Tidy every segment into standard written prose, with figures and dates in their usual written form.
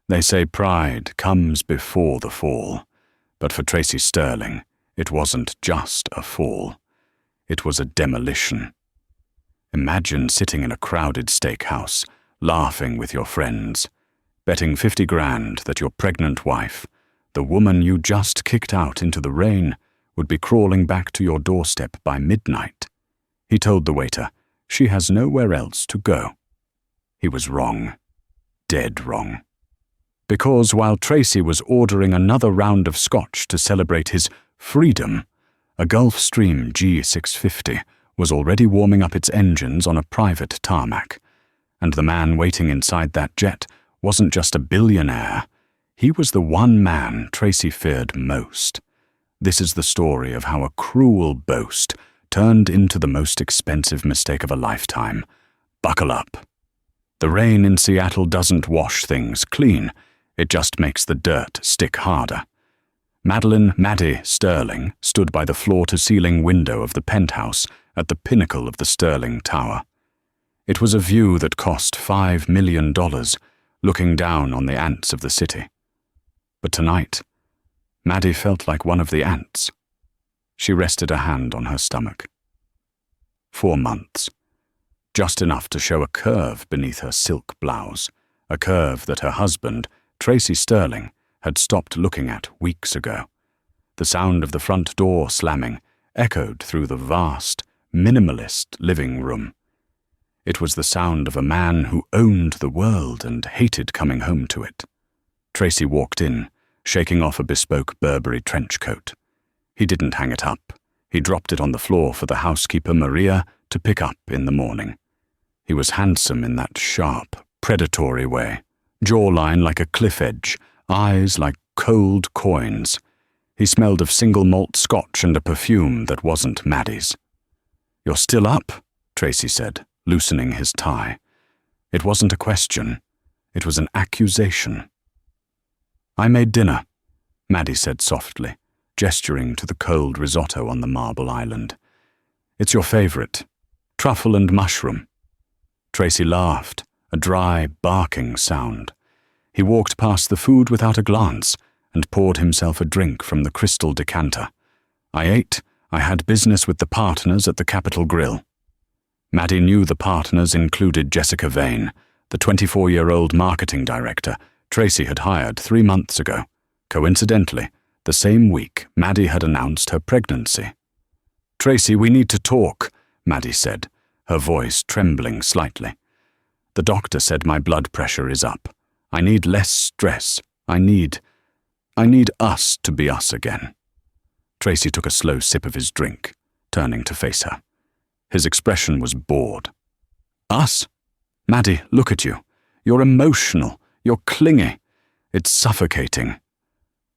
They say pride comes before the fall, but for Tracy Sterling, it wasn't just a fall. It was a demolition. Imagine sitting in a crowded steakhouse, laughing with your friends, betting 50 grand that your pregnant wife, the woman you just kicked out into the rain, would be crawling back to your doorstep by midnight. He told the waiter, she has nowhere else to go. He was wrong. Dead wrong. Because while Tracy was ordering another round of scotch to celebrate his freedom, a Gulfstream G650 was already warming up its engines on a private tarmac, and the man waiting inside that jet wasn't just a billionaire. He was the one man Tracy feared most. This is the story of how a cruel boast turned into the most expensive mistake of a lifetime. Buckle up. The rain in Seattle doesn't wash things clean. It just makes the dirt stick harder. Maddie Sterling stood by the floor-to-ceiling window of the penthouse at the pinnacle of the Sterling Tower. It was a view that cost $5 million, looking down on the ants of the city. But tonight, Maddie felt like one of the ants. She rested a hand on her stomach. 4 months. Just enough to show a curve beneath her silk blouse, a curve that her husband, Tracy Sterling, had stopped looking at weeks ago. The sound of the front door slamming echoed through the vast, minimalist living room. It was the sound of a man who owned the world and hated coming home to it. Tracy walked in, shaking off a bespoke Burberry trench coat. He didn't hang it up. He dropped it on the floor for the housekeeper, Maria, to pick up in the morning. He was handsome in that sharp, predatory way, jawline like a cliff edge, eyes like cold coins. He smelled of single malt scotch and a perfume that wasn't Maddie's. "You're still up," Tracy said, loosening his tie. It wasn't a question. It was an accusation. "I made dinner," Maddie said softly, gesturing to the cold risotto on the marble island. "It's your favorite. Truffle and mushroom." Tracy laughed, a dry, barking sound. He walked past the food without a glance and poured himself a drink from the crystal decanter. "I ate. I had business with the partners at the Capitol Grill." Maddie knew the partners included Jessica Vane, the 24-year-old marketing director Tracy had hired 3 months ago. Coincidentally, the same week Maddie had announced her pregnancy. "Tracy, we need to talk," Maddie said, her voice trembling slightly. "The doctor said my blood pressure is up. I need less stress. I need us to be us again." Tracy took a slow sip of his drink, turning to face her. His expression was bored. "Us? Maddie, look at you. You're emotional. You're clingy. It's suffocating.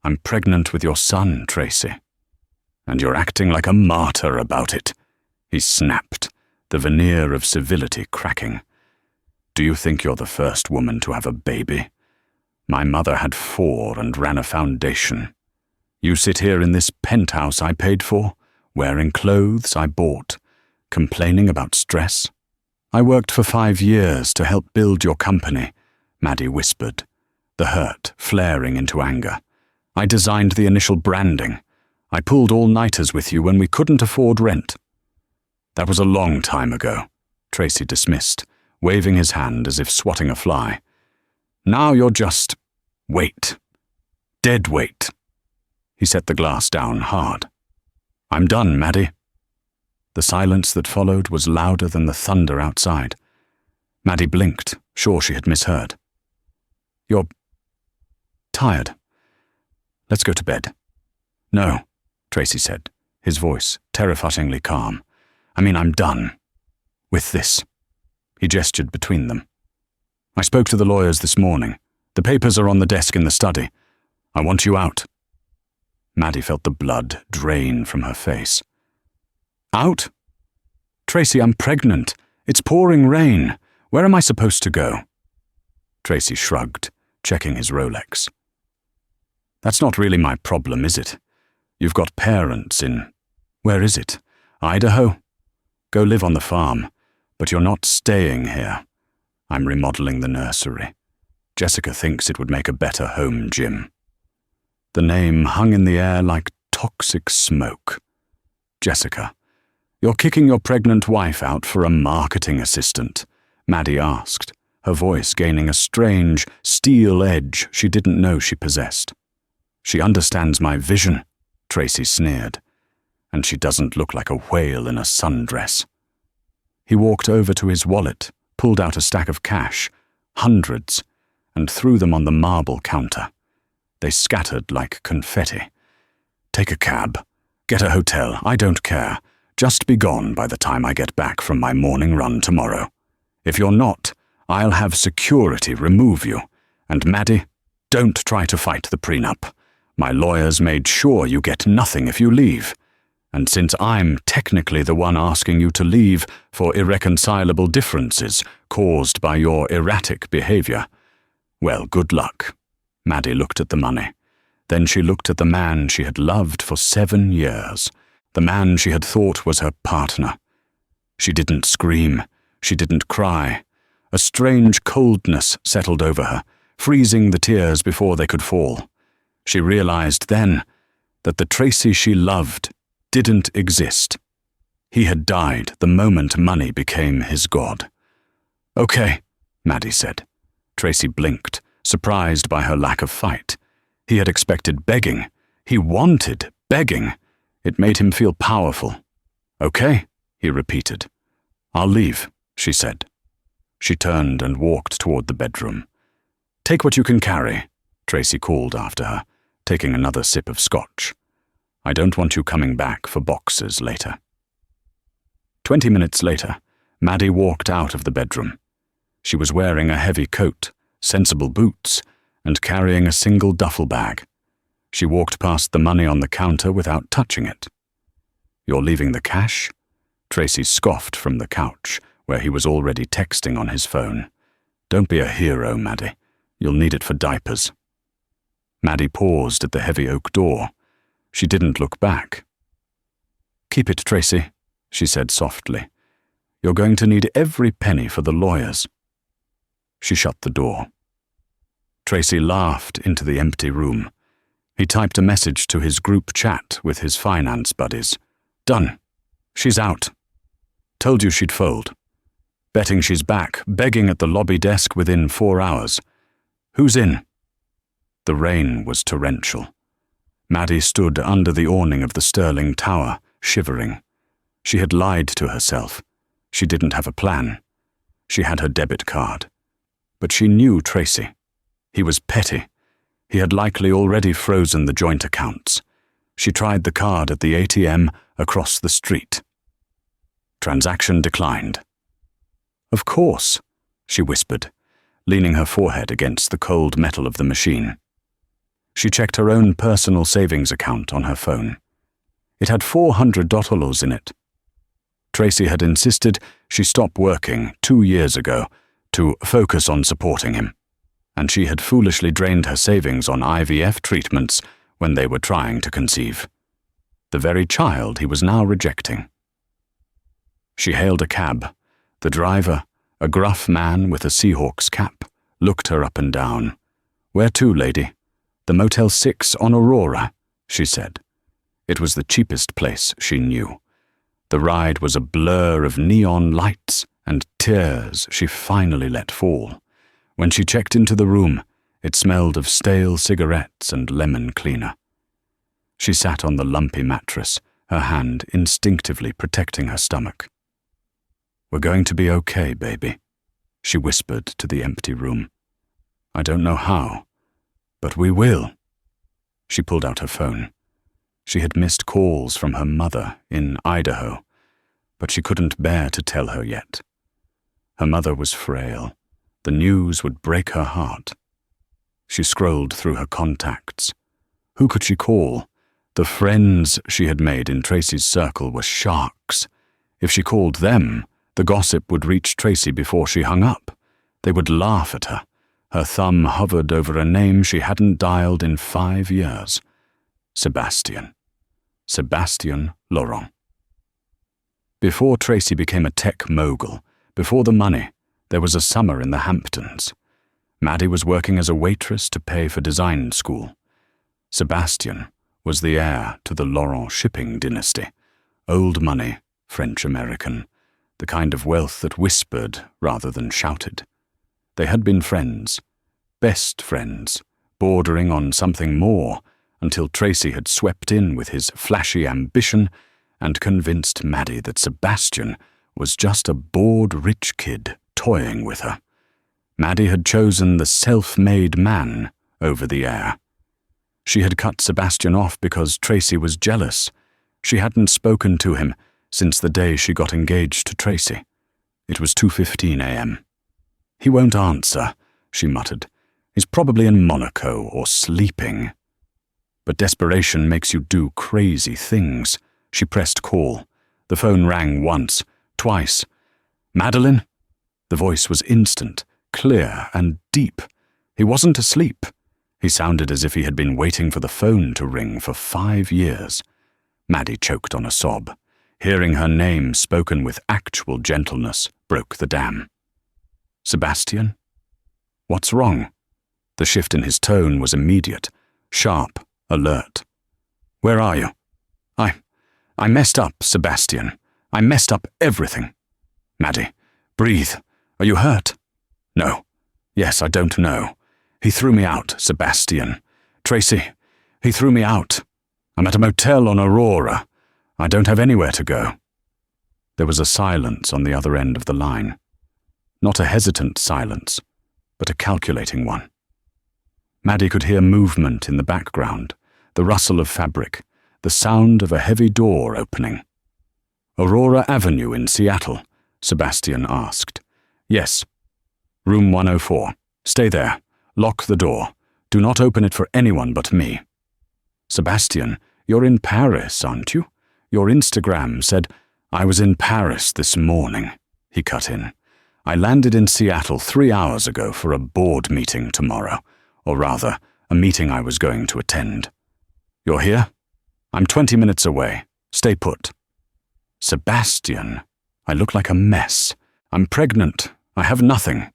I'm pregnant with your son, Tracy. And you're acting like a martyr about it," he snapped, the veneer of civility cracking. "Do you think you're the first woman to have a baby? My mother had 4 and ran a foundation. You sit here in this penthouse I paid for, wearing clothes I bought, complaining about stress. I worked for 5 years to help build your company," Maddie whispered, the hurt flaring into anger. "I designed the initial branding. I pulled all-nighters with you when we couldn't afford rent." "That was a long time ago," Tracy dismissed, waving his hand as if swatting a fly. "Now you're just weight. Dead weight." He set the glass down hard. "I'm done, Maddie." The silence that followed was louder than the thunder outside. Maddie blinked, sure she had misheard. "You're tired. Let's go to bed." "No," Tracy said, his voice terrifyingly calm. I'm done. With this." He gestured between them. "I spoke to the lawyers this morning. The papers are on the desk in the study. I want you out." Maddie felt the blood drain from her face. "Out? Tracy, I'm pregnant. It's pouring rain. Where am I supposed to go?" Tracy shrugged, checking his Rolex. "That's not really my problem, is it? You've got parents in... Where is it? Idaho? Go live on the farm, but you're not staying here. I'm remodeling the nursery. Jessica thinks it would make a better home gym. The name hung in the air like toxic smoke. Jessica, you're kicking your pregnant wife out for a marketing assistant, Maddie asked, her voice gaining a strange, steel edge she didn't know she possessed. She understands my vision, Tracy sneered, and she doesn't look like a whale in a sundress. He walked over to his wallet, pulled out a stack of cash, hundreds, and threw them on the marble counter. They scattered like confetti. Take a cab. Get a hotel. I don't care. Just be gone by the time I get back from my morning run tomorrow. If you're not, I'll have security remove you. And Maddie, don't try to fight the prenup. My lawyers made sure you get nothing if you leave. And since I'm technically the one asking you to leave for irreconcilable differences caused by your erratic behavior, well, good luck. Maddie looked at the money. Then she looked at the man she had loved for 7 years, the man she had thought was her partner. She didn't scream. She didn't cry. A strange coldness settled over her, freezing the tears before they could fall. She realized then that the Tracy she loved didn't exist. He had died the moment money became his god. Okay, Maddie said. Tracy blinked, surprised by her lack of fight. He had expected begging. He wanted begging. It made him feel powerful. Okay, he repeated. I'll leave, she said. She turned and walked toward the bedroom. Take what you can carry, Tracy called after her, taking another sip of scotch. I don't want you coming back for boxes later. 20 minutes later, Maddie walked out of the bedroom. She was wearing a heavy coat, sensible boots, and carrying a single duffel bag. She walked past the money on the counter without touching it. You're leaving the cash? Tracy scoffed from the couch, where he was already texting on his phone. Don't be a hero, Maddie. You'll need it for diapers. Maddie paused at the heavy oak door. She didn't look back. Keep it, Tracy, she said softly. You're going to need every penny for the lawyers. She shut the door. Tracy laughed into the empty room. He typed a message to his group chat with his finance buddies. Done. She's out. Told you she'd fold. Betting she's back, begging at the lobby desk within 4 hours. Who's in? The rain was torrential. Maddie stood under the awning of the Sterling Tower, shivering. She had lied to herself. She didn't have a plan. She had her debit card. But she knew Tracy. He was petty. He had likely already frozen the joint accounts. She tried the card at the ATM across the street. Transaction declined. Of course, she whispered, leaning her forehead against the cold metal of the machine. She checked her own personal savings account on her phone. It had $400 in it. Tracy had insisted she stop working 2 years ago to focus on supporting him, and she had foolishly drained her savings on IVF treatments when they were trying to conceive. The very child he was now rejecting. She hailed a cab. The driver, a gruff man with a Seahawks cap, looked her up and down. Where to, lady? The Motel 6 on Aurora, she said. It was the cheapest place she knew. The ride was a blur of neon lights and tears she finally let fall. When she checked into the room, it smelled of stale cigarettes and lemon cleaner. She sat on the lumpy mattress, her hand instinctively protecting her stomach. We're going to be okay, baby, she whispered to the empty room. I don't know how, but we will. She pulled out her phone. She had missed calls from her mother in Idaho, but she couldn't bear to tell her yet. Her mother was frail. The news would break her heart. She scrolled through her contacts. Who could she call? The friends she had made in Tracy's circle were sharks. If she called them, the gossip would reach Tracy before she hung up. They would laugh at her. Her thumb hovered over a name she hadn't dialed in 5 years. Sebastian. Sebastian Laurent. Before Tracy became a tech mogul, before the money, there was a summer in the Hamptons. Maddie was working as a waitress to pay for design school. Sebastian was the heir to the Laurent shipping dynasty. Old money, French-American, the kind of wealth that whispered rather than shouted. They had been friends, best friends, bordering on something more, until Tracy had swept in with his flashy ambition and convinced Maddie that Sebastian was just a bored rich kid toying with her. Maddie had chosen the self-made man over the heir. She had cut Sebastian off because Tracy was jealous. She hadn't spoken to him since the day she got engaged to Tracy. It was 2:15 a.m. "He won't answer," she muttered. "He's probably in Monaco or sleeping." But desperation makes you do crazy things. She pressed call. The phone rang once, twice. "Madeline?" The voice was instant, clear and deep. He wasn't asleep. He sounded as if he had been waiting for the phone to ring for 5 years. Maddie choked on a sob. Hearing her name spoken with actual gentleness broke the dam. "Sebastian? What's wrong?" The shift in his tone was immediate, sharp, alert. "Where are you?" I messed up, Sebastian. I messed up everything." "Maddie, breathe. Are you hurt?" "No. Yes, I don't know. He threw me out, Sebastian. Tracy, he threw me out. I'm at a motel on Aurora. I don't have anywhere to go." There was a silence on the other end of the line. Not a hesitant silence, but a calculating one. Maddie could hear movement in the background, the rustle of fabric, the sound of a heavy door opening. "Aurora Avenue in Seattle?" Sebastian asked. "Yes. Room 104. Stay there. Lock the door. Do not open it for anyone but me." "Sebastian, you're in Paris, aren't you? Your Instagram said—" "I was in Paris this morning," he cut in. "I landed in Seattle 3 hours ago for a board meeting tomorrow, or rather, a meeting I was going to attend. You're here? I'm 20 minutes away. Stay put." "Sebastian, I look like a mess. I'm pregnant. I have nothing."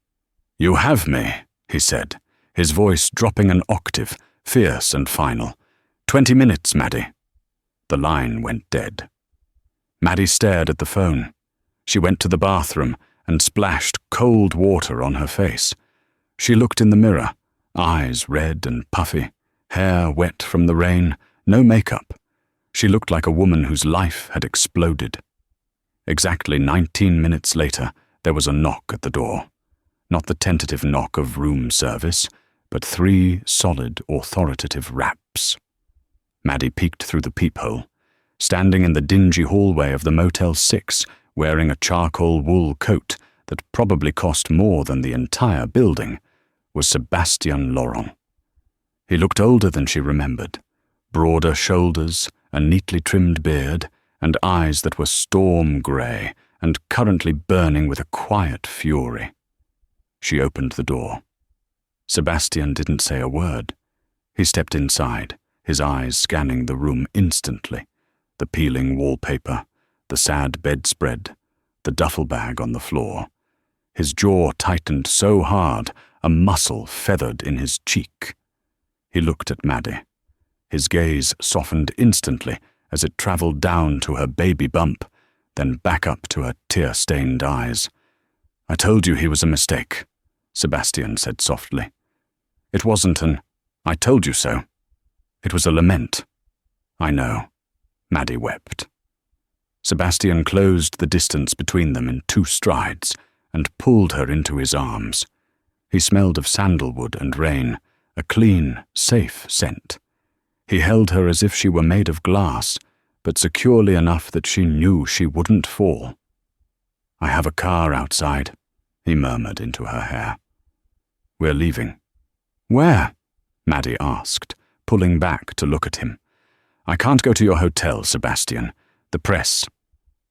"You have me," he said, his voice dropping an octave, fierce and final. 20 minutes, Maddie." The line went dead. Maddie stared at the phone. She went to the bathroom and splashed cold water on her face. She looked in the mirror, eyes red and puffy, hair wet from the rain, no makeup. She looked like a woman whose life had exploded. Exactly 19 minutes later, there was a knock at the door. Not the tentative knock of room service, but 3 solid, authoritative raps. Maddie peeked through the peephole. Standing in the dingy hallway of the Motel 6, wearing a charcoal wool coat that probably cost more than the entire building, was Sebastian Laurent. He looked older than she remembered, broader shoulders, a neatly trimmed beard, and eyes that were storm grey and currently burning with a quiet fury. She opened the door. Sebastian didn't say a word. He stepped inside, his eyes scanning the room instantly. The peeling wallpaper, the sad bedspread, the duffel bag on the floor. His jaw tightened so hard, a muscle feathered in his cheek. He looked at Maddie. His gaze softened instantly as it travelled down to her baby bump, then back up to her tear-stained eyes. "I told you he was a mistake," Sebastian said softly. "It wasn't an 'I told you so.' It was a lament." "I know." Maddie wept. Sebastian closed the distance between them in 2 strides and pulled her into his arms. He smelled of sandalwood and rain, a clean, safe scent. He held her as if she were made of glass, but securely enough that she knew she wouldn't fall. "I have a car outside," he murmured into her hair. "We're leaving." "Where?" Maddie asked, pulling back to look at him. "I can't go to your hotel, Sebastian. The press.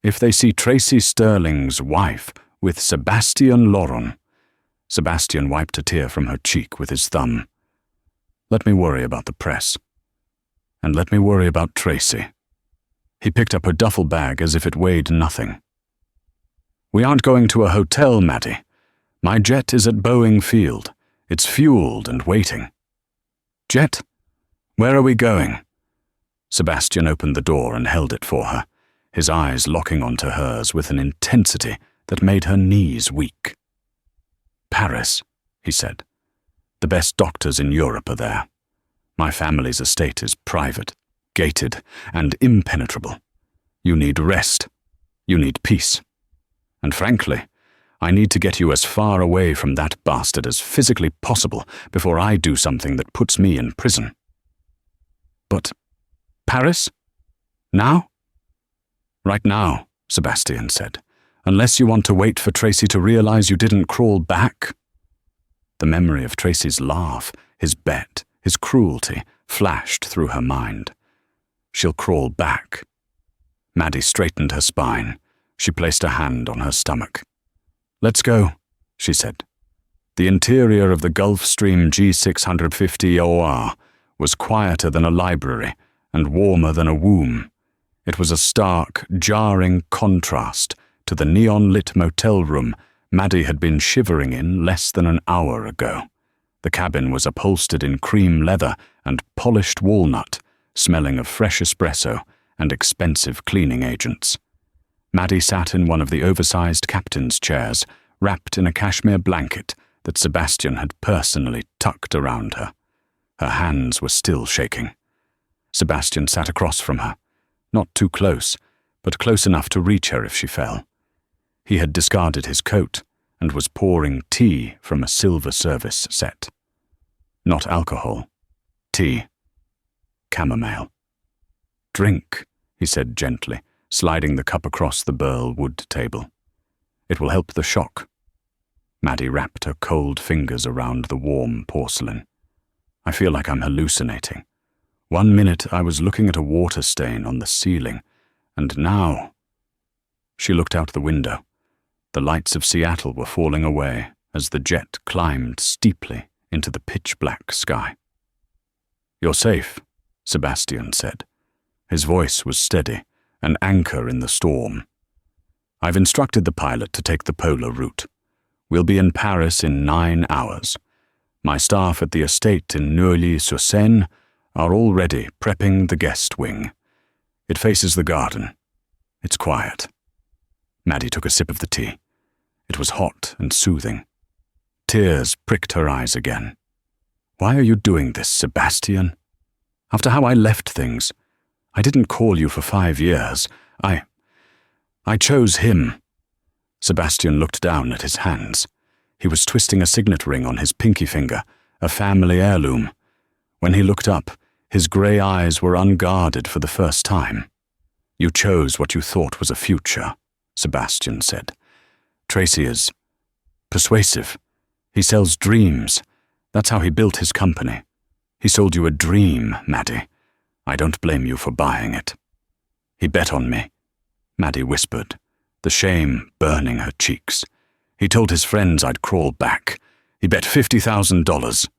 If they see Tracy Sterling's wife with Sebastian Laurent." Sebastian wiped a tear from her cheek with his thumb. "Let me worry about the press. And let me worry about Tracy." He picked up her duffel bag as if it weighed nothing. "We aren't going to a hotel, Maddie. My jet is at Boeing Field. It's fueled and waiting. Jet, where are we going? Sebastian opened the door and held it for her, his eyes locking onto hers with an intensity that made her knees weak. Paris, he said. The best doctors in Europe are there. My family's estate is private, gated, and impenetrable. You need rest. You need peace. And frankly, I need to get you as far away from that bastard as physically possible before I do something that puts me in prison. But Paris? Now? Right now, Sebastian said, unless you want to wait for Tracy to realize you didn't crawl back. The memory of Tracy's laugh, his bet, his cruelty flashed through her mind. She'll crawl back. Maddie straightened her spine. She placed a hand on her stomach. Let's go, she said. The interior of the Gulfstream G650 OR was quieter than a library and warmer than a womb. It was a stark, jarring contrast to the neon-lit motel room Maddie had been shivering in less than an hour ago. The cabin was upholstered in cream leather and polished walnut, smelling of fresh espresso and expensive cleaning agents. Maddie sat in one of the oversized captain's chairs, wrapped in a cashmere blanket that Sebastian had personally tucked around her. Her hands were still shaking. Sebastian sat across from her, not too close, but close enough to reach her if she fell. He had discarded his coat and was pouring tea from a silver service set. Not alcohol. Tea. Chamomile. Drink, he said gently, sliding the cup across the burl wood table. It will help the shock. Maddie wrapped her cold fingers around the warm porcelain. I feel like I'm hallucinating. 1 minute I was looking at a water stain on the ceiling, and now... She looked out the window. The lights of Seattle were falling away as the jet climbed steeply into the pitch-black sky. You're safe, Sebastian said. His voice was steady, an anchor in the storm. I've instructed the pilot to take the polar route. We'll be in Paris in 9 hours. My staff at the estate in Neuilly-sur-Seine are already prepping the guest wing. It faces the garden. It's quiet. Maddie took a sip of the tea. It was hot and soothing. Tears pricked her eyes again. Why are you doing this, Sebastian? After how I left things, I didn't call you for 5 years. I chose him. Sebastian looked down at his hands. He was twisting a signet ring on his pinky finger, a family heirloom. When he looked up, his grey eyes were unguarded for the first time. You chose what you thought was a future, Sebastian said. Tracy is persuasive. He sells dreams. That's how he built his company. He sold you a dream, Maddie. I don't blame you for buying it. He bet on me, Maddie whispered, the shame burning her cheeks. He told his friends I'd crawl back. He bet $50,000.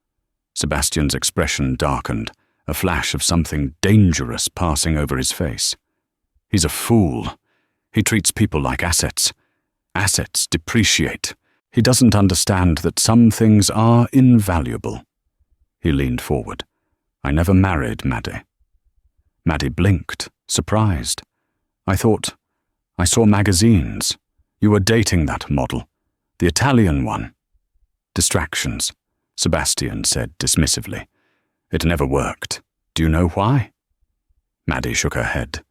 Sebastian's expression darkened, a flash of something dangerous passing over his face. He's a fool. He treats people like assets. Assets depreciate. He doesn't understand that some things are invaluable. He leaned forward. I never married Maddie. Maddie blinked, surprised. I saw magazines. You were dating that model. The Italian one. Distractions, Sebastian said dismissively. It never worked. Do you know why? Maddie shook her head.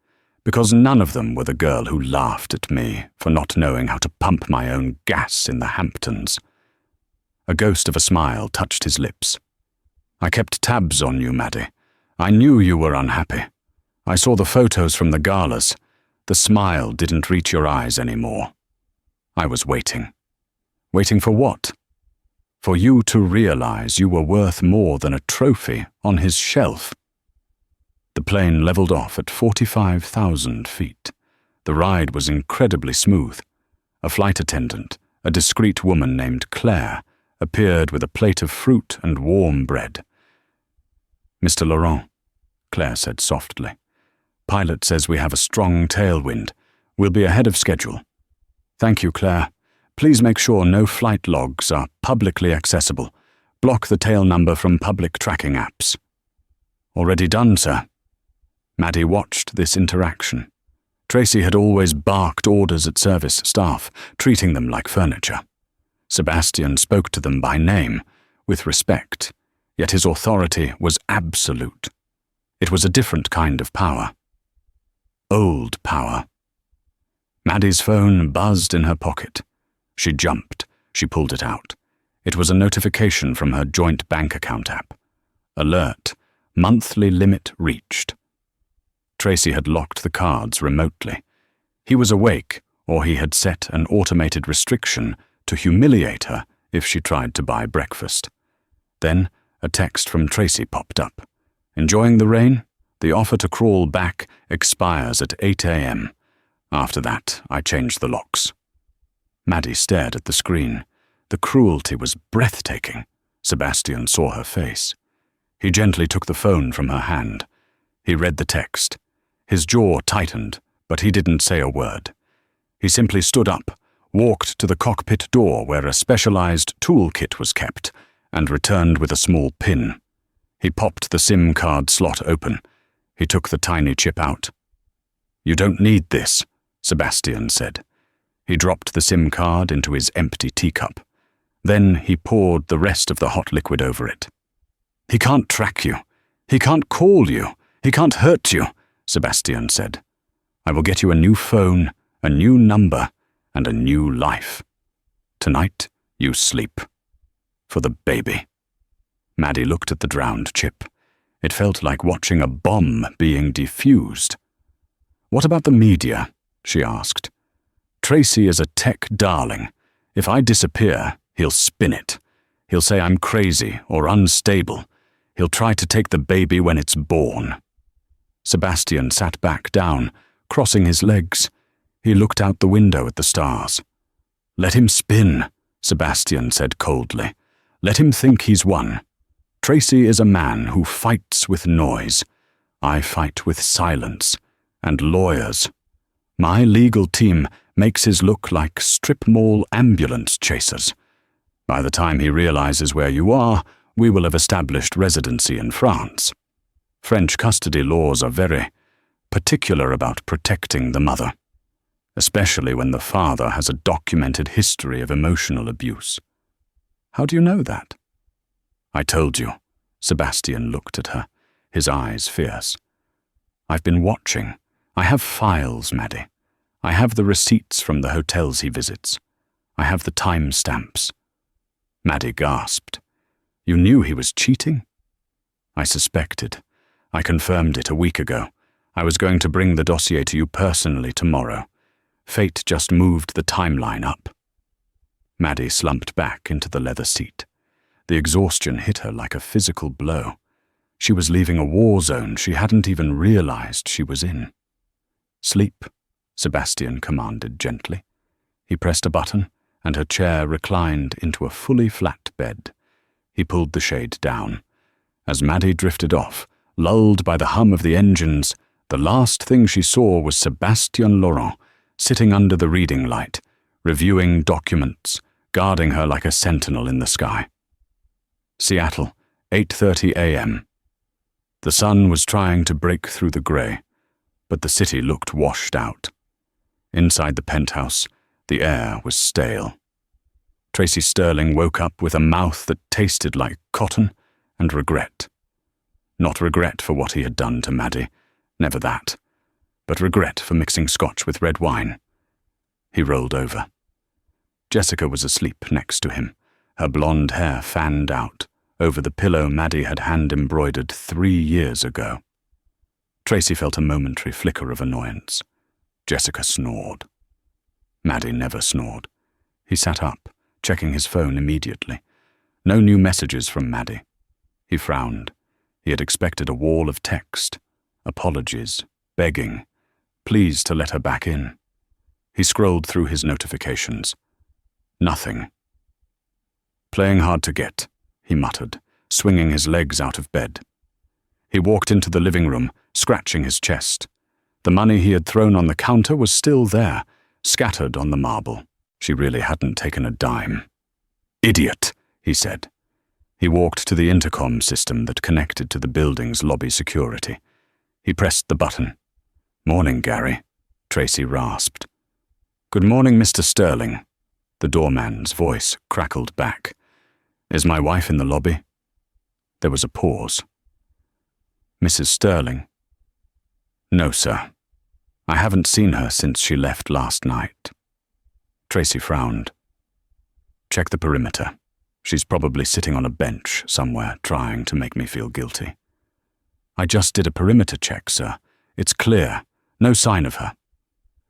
Because none of them were the girl who laughed at me for not knowing how to pump my own gas in the Hamptons. A ghost of a smile touched his lips. I kept tabs on you, Maddie. I knew you were unhappy. I saw the photos from the galas. The smile didn't reach your eyes anymore. I was waiting. Waiting for what? For you to realize you were worth more than a trophy on his shelf. The plane leveled off at 45,000 feet. The ride was incredibly smooth. A flight attendant, a discreet woman named Claire, appeared with a plate of fruit and warm bread. Mr. Laurent, Claire said softly. Pilot says we have a strong tailwind. We'll be ahead of schedule. Thank you, Claire. Please make sure no flight logs are publicly accessible. Block the tail number from public tracking apps. Already done, sir. Maddie watched this interaction. Tracy had always barked orders at service staff, treating them like furniture. Sebastian spoke to them by name, with respect, yet his authority was absolute. It was a different kind of power. Old power. Maddie's phone buzzed in her pocket. She jumped. She pulled it out. It was a notification from her joint bank account app. Alert. Monthly limit reached. Tracy had locked the cards remotely. He was awake, or he had set an automated restriction to humiliate her if she tried to buy breakfast. Then a text from Tracy popped up. Enjoying the rain? The offer to crawl back expires at 8 a.m. After that, I change the locks. Maddie stared at the screen. The cruelty was breathtaking. Sebastian saw her face. He gently took the phone from her hand. He read the text. His jaw tightened, but he didn't say a word. He simply stood up, walked to the cockpit door where a specialized toolkit was kept, and returned with a small pin. He popped the SIM card slot open. He took the tiny chip out. "You don't need this," Sebastian said. He dropped the SIM card into his empty teacup. Then he poured the rest of the hot liquid over it. "He can't track you. He can't call you. He can't hurt you," Sebastian said. "I will get you a new phone, a new number, and a new life. Tonight, you sleep. For the baby." Maddie looked at the drowned chip. It felt like watching a bomb being defused. "What about the media?" she asked. "Tracy is a tech darling. If I disappear, he'll spin it. He'll say I'm crazy or unstable. He'll try to take the baby when it's born." Sebastian sat back down, crossing his legs. He looked out the window at the stars. "Let him spin," Sebastian said coldly. "Let him think he's won. Tracy is a man who fights with noise. I fight with silence and lawyers. My legal team makes his look like strip mall ambulance chasers. By the time he realizes where you are, we will have established residency in France. French custody laws are very particular about protecting the mother, especially when the father has a documented history of emotional abuse." "How do you know that?" "I told you." Sebastian looked at her, his eyes fierce. "I've been watching. I have files, Maddie. I have the receipts from the hotels he visits. I have the time stamps." Maddie gasped. "You knew he was cheating?" "I suspected. I confirmed it a week ago. I was going to bring the dossier to you personally tomorrow. Fate just moved the timeline up." Maddie slumped back into the leather seat. The exhaustion hit her like a physical blow. She was leaving a war zone she hadn't even realized she was in. "Sleep," Sebastian commanded gently. He pressed a button, and her chair reclined into a fully flat bed. He pulled the shade down. As Maddie drifted off, lulled by the hum of the engines, the last thing she saw was Sebastian Laurent sitting under the reading light, reviewing documents, guarding her like a sentinel in the sky. Seattle, 8:30 a.m. The sun was trying to break through the grey, but the city looked washed out. Inside the penthouse, the air was stale. Tracy Sterling woke up with a mouth that tasted like cotton and regret. Not regret for what he had done to Maddie, never that, but regret for mixing scotch with red wine. He rolled over. Jessica was asleep next to him, her blonde hair fanned out over the pillow Maddie had hand-embroidered 3 years ago. Tracy felt a momentary flicker of annoyance. Jessica snored. Maddie never snored. He sat up, checking his phone immediately. No new messages from Maddie. He frowned. He had expected a wall of text, apologies, begging, pleas to let her back in. He scrolled through his notifications. Nothing. "Playing hard to get," he muttered, swinging his legs out of bed. He walked into the living room, scratching his chest. The money he had thrown on the counter was still there, scattered on the marble. She really hadn't taken a dime. "Idiot," he said. He walked to the intercom system that connected to the building's lobby security. He pressed the button. "Morning, Gary," Tracy rasped. "Good morning, Mr. Sterling," the doorman's voice crackled back. "Is my wife in the lobby?" There was a pause. "Mrs. Sterling?" "No, sir. I haven't seen her since she left last night." Tracy frowned. "Check the perimeter. She's probably sitting on a bench somewhere trying to make me feel guilty." "I just did a perimeter check, sir. It's clear. No sign of her."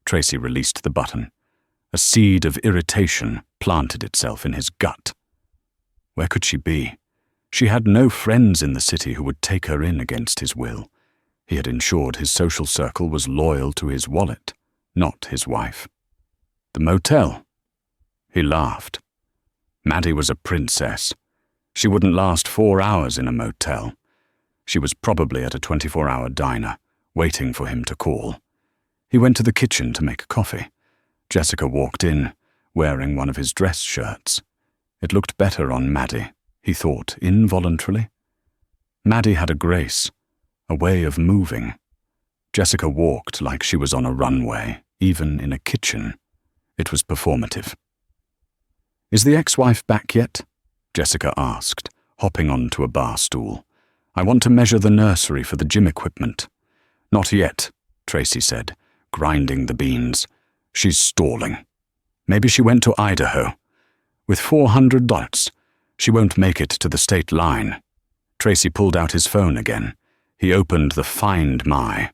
Tracy released the button. A seed of irritation planted itself in his gut. Where could she be? She had no friends in the city who would take her in against his will. He had ensured his social circle was loyal to his wallet, not his wife. The motel. He laughed. Maddie was a princess. She wouldn't last 4 hours in a motel. She was probably at a 24-hour diner, waiting for him to call. He went to the kitchen to make coffee. Jessica walked in, wearing one of his dress shirts. It looked better on Maddie, he thought involuntarily. Maddie had a grace, a way of moving. Jessica walked like she was on a runway, even in a kitchen. It was performative. "Is the ex-wife back yet?" Jessica asked, hopping onto a bar stool. "I want to measure the nursery for the gym equipment." "Not yet," Tracy said, grinding the beans. "She's stalling. Maybe she went to Idaho. With $400, she won't make it to the state line." Tracy pulled out his phone again. He opened the Find My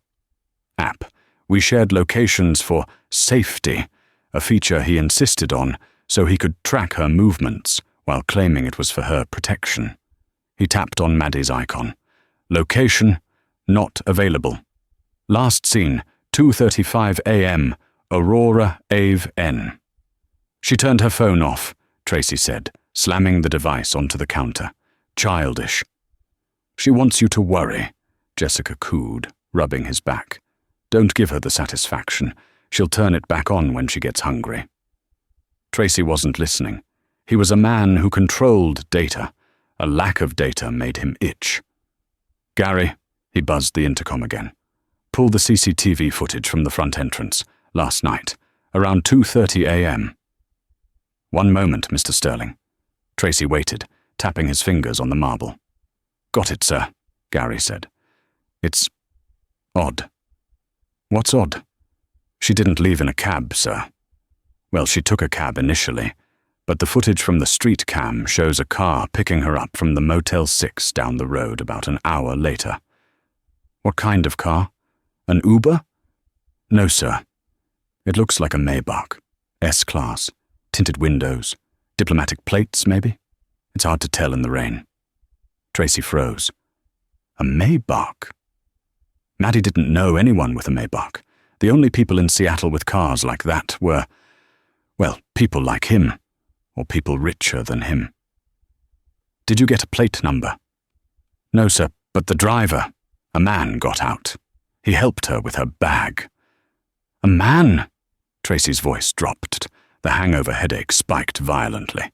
app. We shared locations for safety, a feature he insisted on so he could track her movements while claiming it was for her protection. He tapped on Maddie's icon. "Location, not available. Last seen, 2:35 a.m., Aurora Ave N." She turned her phone off, Tracy said, slamming the device onto the counter. "Childish." "She wants you to worry," Jessica cooed, rubbing his back. "Don't give her the satisfaction. She'll turn it back on when she gets hungry." Tracy wasn't listening. He was a man who controlled data. A lack of data made him itch. "Gary," he buzzed the intercom again. "Pull the CCTV footage from the front entrance, last night, around 2:30 a.m. "One moment, Mr. Sterling." Tracy waited, tapping his fingers on the marble. "Got it, sir," Gary said. "It's odd." "What's odd?" "She didn't leave in a cab, sir." "Well, she took a cab initially, but the footage from the street cam shows a car picking her up from the Motel 6 down the road about an hour later." "What kind of car? An Uber?" "No, sir. It looks like a Maybach. S-Class. Tinted windows. Diplomatic plates, maybe? It's hard to tell in the rain." Tracy froze. A Maybach? Maddie didn't know anyone with a Maybach. The only people in Seattle with cars like that were, well, people like him, or people richer than him. "Did you get a plate number?" "No, sir, but the driver, a man, got out. He helped her with her bag." "A man?" Tracy's voice dropped. The hangover headache spiked violently.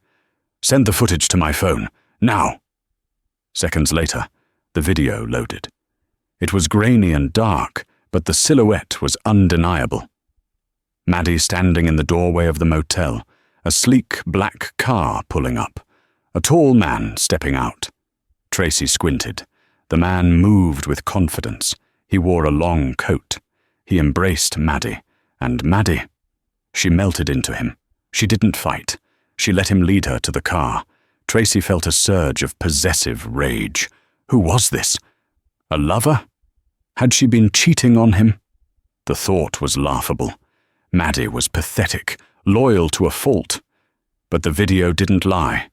"Send the footage to my phone, now." Seconds later, the video loaded. It was grainy and dark, but the silhouette was undeniable. Maddie standing in the doorway of the motel, a sleek black car pulling up, a tall man stepping out. Tracy squinted. The man moved with confidence. He wore a long coat. He embraced Maddie, and Maddie. She melted into him. She didn't fight. She let him lead her to the car. Tracy felt a surge of possessive rage. Who was this? A lover? Had she been cheating on him? The thought was laughable. Maddie was pathetic, loyal to a fault. But the video didn't lie.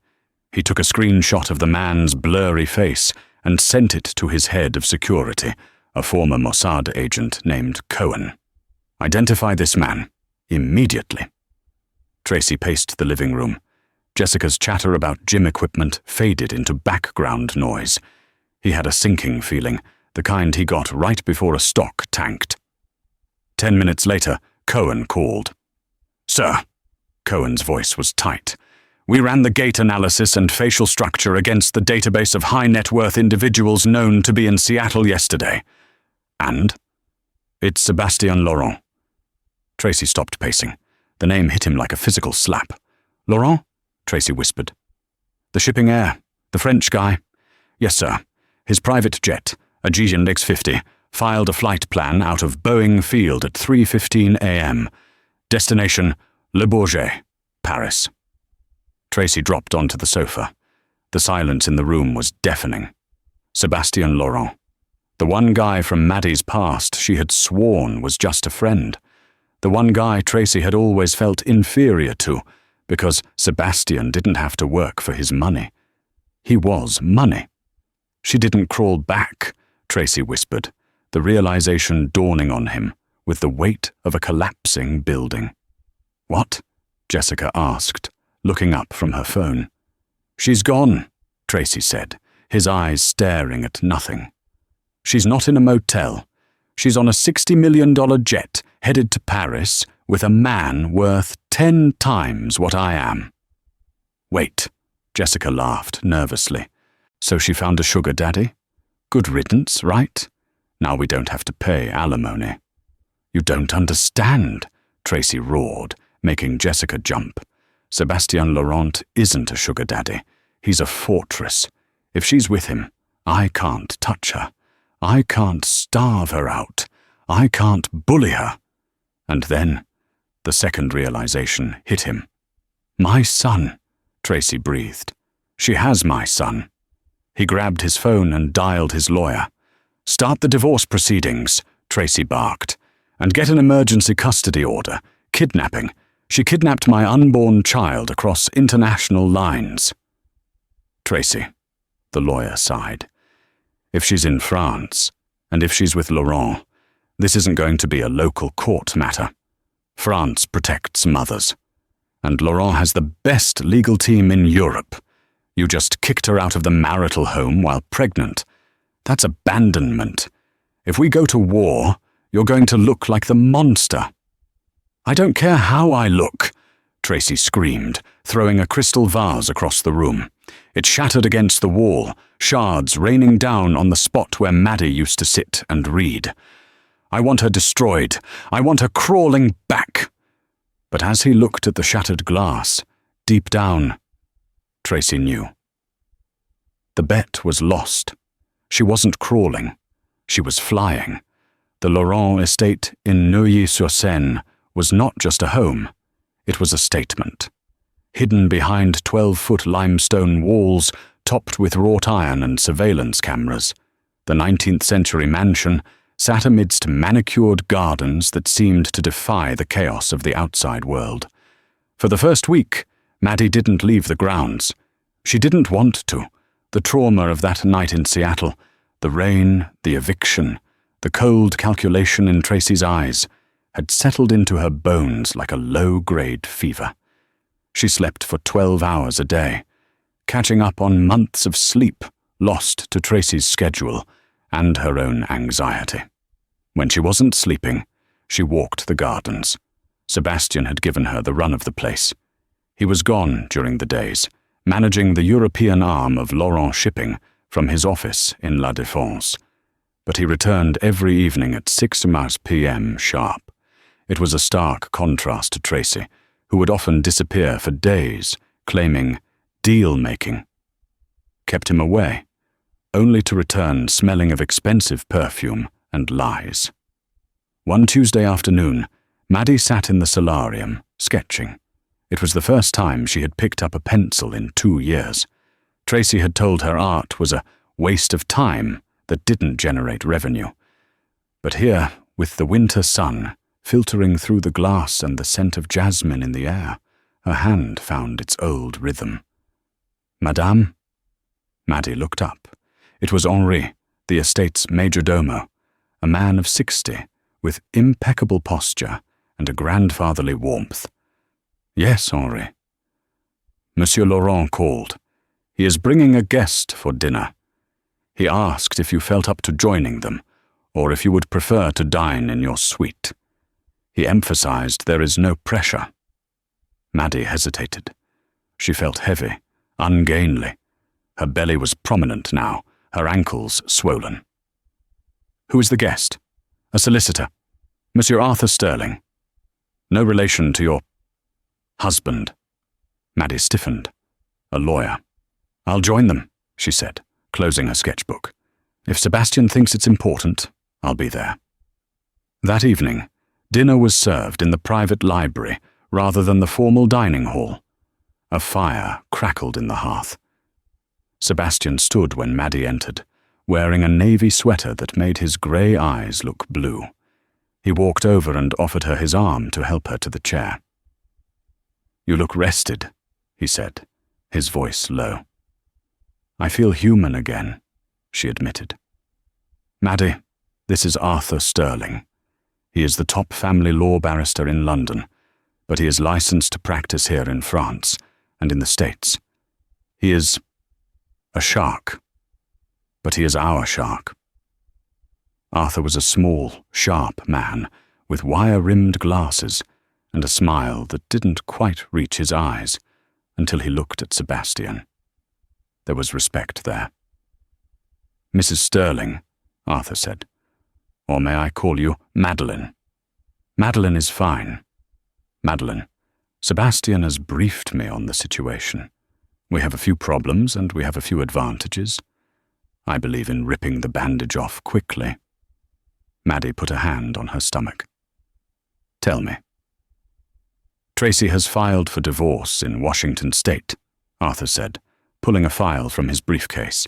He took a screenshot of the man's blurry face and sent it to his head of security, a former Mossad agent named Cohen. "Identify this man. Immediately." Tracy paced the living room. Jessica's chatter about gym equipment faded into background noise. He had a sinking feeling, the kind he got right before a stock tanked. 10 minutes later, Cohen called. "Sir," Cohen's voice was tight, We ran the gait analysis and facial structure against the database of high-net-worth individuals known to be in Seattle yesterday. And? It's Sebastien Laurent. Tracy stopped pacing. The name hit him like a physical slap. Laurent? Tracy whispered. The shipping heir. The French guy. Yes, sir. His private jet, a Gijon X-50, filed a flight plan out of Boeing Field at 3:15 a.m. Destination, Le Bourget, Paris. Tracy dropped onto the sofa. The silence in the room was deafening. Sebastien Laurent. The one guy from Maddie's past she had sworn was just a friend. The one guy Tracy had always felt inferior to, because Sebastien didn't have to work for his money. He was money. She didn't crawl back, Tracy whispered, the realization dawning on him with the weight of a collapsing building. What? Jessica asked, looking up from her phone. She's gone, Tracy said, his eyes staring at nothing. She's not in a motel. She's on a $60 million jet headed to Paris with a man worth 10 times what I am. Wait, Jessica laughed nervously. So she found a sugar daddy? Good riddance, right? Now we don't have to pay alimony. You don't understand, Tracy roared, making Jessica jump. Sebastien Laurent isn't a sugar daddy. He's a fortress. If she's with him, I can't touch her. I can't starve her out. I can't bully her. And then, the second realization hit him. My son, Tracy breathed. She has my son. He grabbed his phone and dialed his lawyer. Start the divorce proceedings, Tracy barked, and get an emergency custody order. Kidnapping. She kidnapped my unborn child across international lines. Tracy, the lawyer sighed. If she's in France, and if she's with Laurent, this isn't going to be a local court matter. France protects mothers. And Laurent has the best legal team in Europe. You just kicked her out of the marital home while pregnant. That's abandonment. If we go to war, you're going to look like the monster. I don't care how I look, Tracy screamed, throwing a crystal vase across the room. It shattered against the wall, shards raining down on the spot where Maddie used to sit and read. I want her destroyed. I want her crawling back. But as he looked at the shattered glass, deep down, Tracy knew. The bet was lost. She wasn't crawling. She was flying. The Laurent estate in Neuilly-sur-Seine was not just a home. It was a statement. Hidden behind 12-foot limestone walls topped with wrought iron and surveillance cameras, the 19th-century mansion sat amidst manicured gardens that seemed to defy the chaos of the outside world. For the first week, Maddie didn't leave the grounds. She didn't want to. The trauma of that night in Seattle, the rain, the eviction, the cold calculation in Tracy's eyes, had settled into her bones like a low-grade fever. She slept for 12 hours a day, catching up on months of sleep lost to Tracy's schedule and her own anxiety. When she wasn't sleeping, she walked the gardens. Sebastien had given her the run of the place. He was gone during the days, managing the European arm of Laurent Shipping from his office in La Défense. But he returned every evening at 6 p.m. sharp. It was a stark contrast to Tracy, who would often disappear for days, claiming deal-making. Kept him away, only to return smelling of expensive perfume and lies. One Tuesday afternoon, Maddie sat in the solarium, sketching. It was the first time she had picked up a pencil in 2 years. Tracy had told her art was a waste of time that didn't generate revenue. But here, with the winter sun filtering through the glass and the scent of jasmine in the air, her hand found its old rhythm. Madame? Maddie looked up. It was Henri, the estate's major domo, a man of 60, with impeccable posture and a grandfatherly warmth. Yes, Henri. Monsieur Laurent called. He is bringing a guest for dinner. He asked if you felt up to joining them, or if you would prefer to dine in your suite. He emphasized there is no pressure. Maddie hesitated. She felt heavy, ungainly. Her belly was prominent now, her ankles swollen. "Who is the guest?" "A solicitor. Monsieur Arthur Sterling. No relation to your husband." Maddie stiffened. "A lawyer." "I'll join them," she said, closing her sketchbook. "If Sebastian thinks it's important, I'll be there." That evening, dinner was served in the private library rather than the formal dining hall. A fire crackled in the hearth. Sebastian stood when Maddie entered, wearing a navy sweater that made his grey eyes look blue. He walked over and offered her his arm to help her to the chair. "You look rested," he said, his voice low. "I feel human again," she admitted. "Maddie, this is Arthur Sterling. He is the top family law barrister in London, but he is licensed to practice here in France and in the States. He is a shark, but he is our shark." Arthur was a small, sharp man with wire-rimmed glasses and a smile that didn't quite reach his eyes until he looked at Sebastian. There was respect there. "Mrs. Sterling," Arthur said. "Or may I call you Madeline?" "Madeline is fine." "Madeline, Sebastian has briefed me on the situation. We have a few problems and we have a few advantages. I believe in ripping the bandage off quickly." Maddie put a hand on her stomach. "Tell me." "Tracy has filed for divorce in Washington State," Arthur said, pulling a file from his briefcase.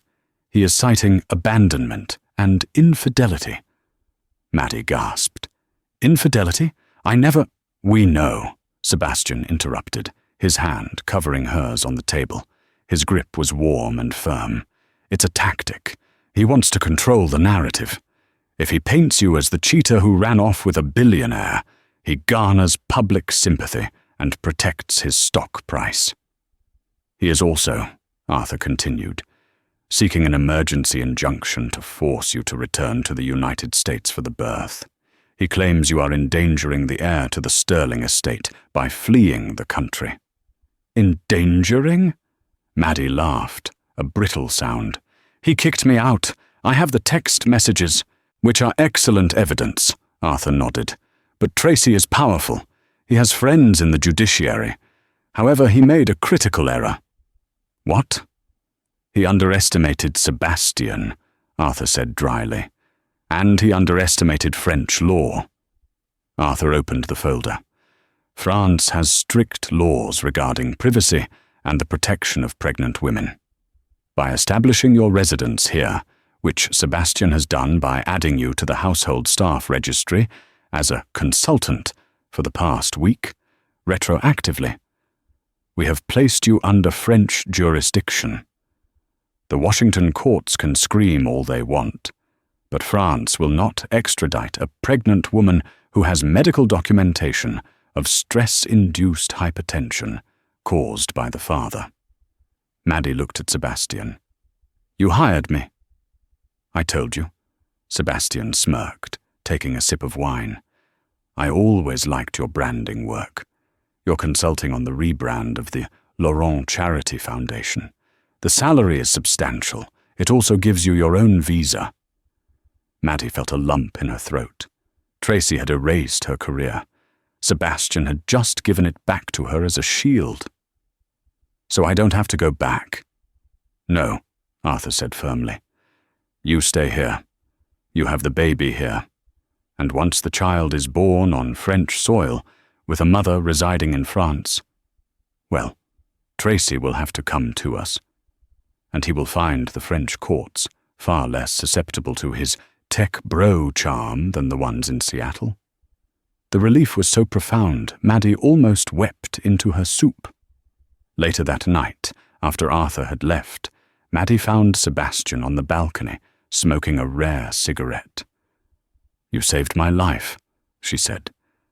"He is citing abandonment and infidelity." Maddie gasped. "Infidelity? I never—" "We know," Sebastian interrupted, his hand covering hers on the table. His grip was warm and firm. "It's a tactic. He wants to control the narrative. If he paints you as the cheater who ran off with a billionaire, he garners public sympathy and protects his stock price. He is also," Arthur continued, "seeking an emergency injunction to force you to return to the United States for the birth. He claims you are endangering the heir to the Sterling estate by fleeing the country." "Endangering?" Maddie laughed, a brittle sound. "He kicked me out. I have the text messages." "Which are excellent evidence," Arthur nodded. "But Tracy is powerful. He has friends in the judiciary. However, he made a critical error." "What?" "He underestimated Sebastian," Arthur said dryly. "And he underestimated French law." Arthur opened the folder. "France has strict laws regarding privacy and the protection of pregnant women. By establishing your residence here, which Sebastian has done by adding you to the household staff registry as a consultant for the past week, retroactively, we have placed you under French jurisdiction. The Washington courts can scream all they want, but France will not extradite a pregnant woman who has medical documentation of stress-induced hypertension caused by the father." Maddie looked at Sebastian. "You hired me." "I told you." Sebastian smirked, taking a sip of wine. "I always liked your branding work. You're consulting on the rebrand of the Laurent Charity Foundation. The salary is substantial. It also gives you your own visa." Maddie felt a lump in her throat. Tracy had erased her career. Sebastian had just given it back to her as a shield. "So I don't have to go back?" "No," Arthur said firmly. "You stay here. You have the baby here. And once the child is born on French soil, with a mother residing in France, well, Tracy will have to come to us. And he will find the French courts far less susceptible to his tech bro charm than the ones in Seattle." The relief was so profound, Maddie almost wept into her soup. Later that night, after Arthur had left, Maddie found Sebastian on the balcony, smoking a rare cigarette. "You saved my life," she said,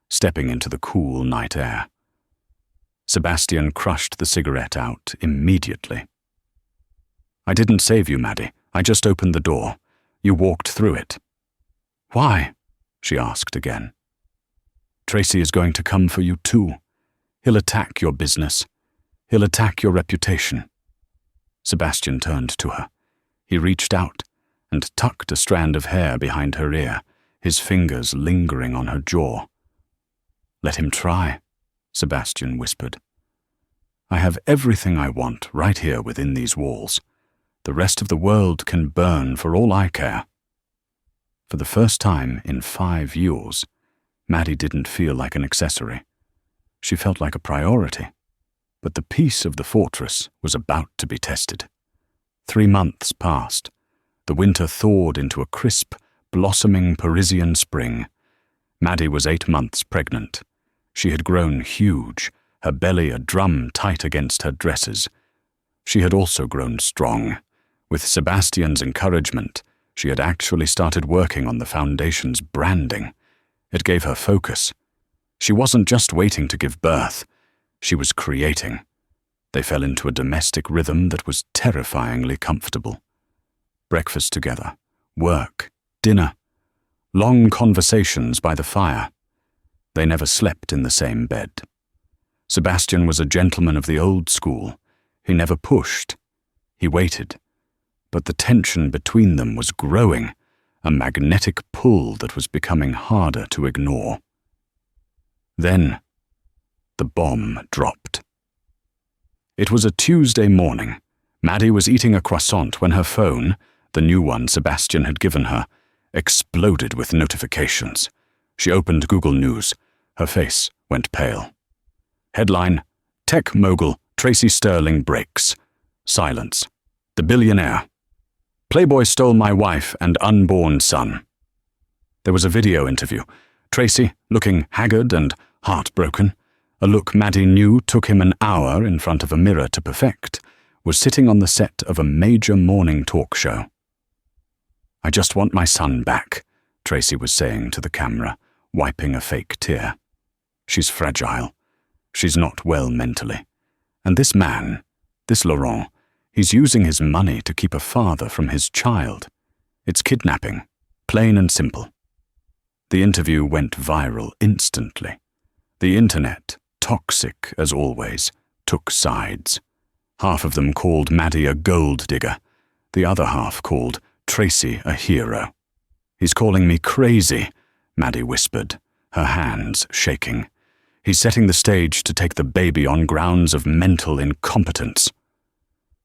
stepping into the cool night air. Sebastian crushed the cigarette out immediately. "I didn't save you, Maddie. I just opened the door. You walked through it." "Why?" she asked again. "Tracy is going to come for you too. He'll attack your business. He'll attack your reputation." Sebastian turned to her. He reached out and tucked a strand of hair behind her ear, his fingers lingering on her jaw. "Let him try," Sebastian whispered. "I have everything I want right here within these walls. The rest of the world can burn for all I care." For the first time in 5 years, Maddie didn't feel like an accessory. She felt like a priority. But the peace of the fortress was about to be tested. 3 months passed. The winter thawed into a crisp, blossoming Parisian spring. Maddie was 8 months pregnant. She had grown huge, her belly a drum tight against her dresses. She had also grown strong. With Sebastian's encouragement, she had actually started working on the foundation's branding. It gave her focus. She wasn't just waiting to give birth. She was creating. They fell into a domestic rhythm that was terrifyingly comfortable. Breakfast together, work, dinner, long conversations by the fire. They never slept in the same bed. Sebastian was a gentleman of the old school. He never pushed. He waited. But the tension between them was growing, a magnetic pull that was becoming harder to ignore. Then, the bomb dropped. It was a Tuesday morning. Maddie was eating a croissant when her phone, the new one Sebastian had given her, exploded with notifications. She opened Google News. Her face went pale. Headline: Tech mogul Tracy Sterling breaks. Silence. The Billionaire. Playboy stole my wife and unborn son. There was a video interview. Tracy, looking haggard and heartbroken, a look Maddie knew took him an hour in front of a mirror to perfect, was sitting on the set of a major morning talk show. "I just want my son back," Tracy was saying to the camera, wiping a fake tear. "She's fragile. She's not well mentally. And this man, this Laurent, he's using his money to keep a father from his child. It's kidnapping, plain and simple." The interview went viral instantly. The internet, toxic as always, took sides. Half of them called Maddie a gold digger. The other half called Tracy a hero. "He's calling me crazy," Maddie whispered, her hands shaking. "He's setting the stage to take the baby on grounds of mental incompetence."